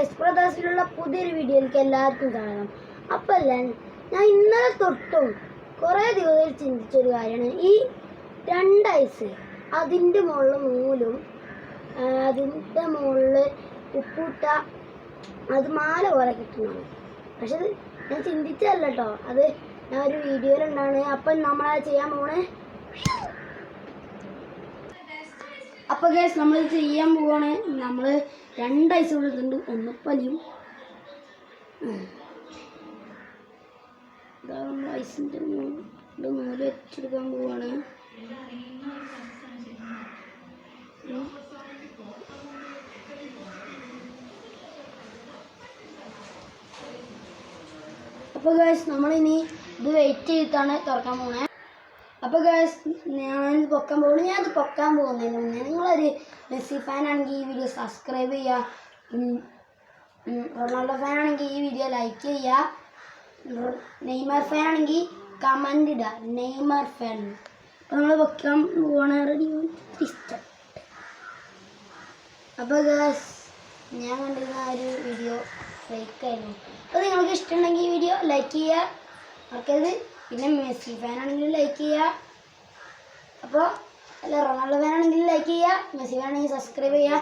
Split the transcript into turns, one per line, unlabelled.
Guys ബ്രദേഴ്സിലുള്ള പുതിയൊരു വീഡിയോയിലേക്ക് എല്ലാവർക്കും സ്വാഗതം. അപ്പോൾ ഞാൻ ഇന്നലെ തൊട്ടും കുറേ ദിവസം ചിന്തിച്ചൊരു കാര്യമാണ് ഈ 2 ഐസ് അതിൻ്റെ മുകളിൽ നൂലും അതിൻ്റെ മുകളിൽ ഉപ്പിട്ട അത് മാല പോലെ കിട്ടുന്നതാണ്. പക്ഷെ അത് ഞാൻ ചിന്തിച്ചതല്ല കേട്ടോ, അത് ഞാൻ ഒരു വീഡിയോയിലുണ്ടാണ്. അപ്പം നമ്മളത് ചെയ്യാൻ പോണേ. അപ്പോൾ ഗൈസ് നമ്മൾ ചെയ്യാൻ പോവാണ്. നമ്മൾ 2 ഐസ് കൊടുത്തിട്ടുണ്ട്, ഒന്ന് പലിയും ഇതാ നമ്മൾ ഐസിൻ്റെ നൂല് വെച്ചെടുക്കാൻ പോവാണ്. അപ്പോൾ ഗൈസ് നമ്മളിനി ഇത് വെയിറ്റ് ചെയ്തിട്ടാണ് തുറക്കാൻ പോകുന്നത്. അപ്പോൾ ഗൈസ് ഞാനിത് പൊക്കാൻ പോകുന്നത്. ഞാനത് പൊക്കാൻ പോകുന്നതിന് മുന്നേ നിങ്ങളൊരു മെസ്സി ഫാനാണെങ്കിൽ ഈ വീഡിയോ സബ്സ്ക്രൈബ് ചെയ്യുക, റൊണാൾഡോ ഫാനാണെങ്കിൽ ഈ വീഡിയോ ലൈക്ക് ചെയ്യുക, നെയ്മർ ഫാനാണെങ്കിൽ കമൻ്റ് ഇടുക നെയ്മർ ഫാൻ. അപ്പോൾ നമ്മൾ പൊക്കാൻ പോവാണ്. റെഡി ഇഷ്ടം. അപ്പോൾ ഗൈസ് ഞാൻ കണ്ടിരുന്ന ആ ഒരു വീഡിയോ ഫേക്കായിരുന്നു. അപ്പോൾ നിങ്ങൾക്ക് ഇഷ്ടമുണ്ടെങ്കിൽ ഈ വീഡിയോ ലൈക്ക് ചെയ്യുക മറക്കരുത്. പിന്നെ മെസ്സി ഫാനാണെങ്കിൽ ലൈക്ക് ചെയ്യുക. അപ്പോൾ അല്ല റൊണാൾഡോ ഫാനാണെങ്കിൽ ലൈക്ക് ചെയ്യുക, മെസ്സി ഫാനാണെങ്കിൽ സബ്സ്ക്രൈബ് ചെയ്യുക.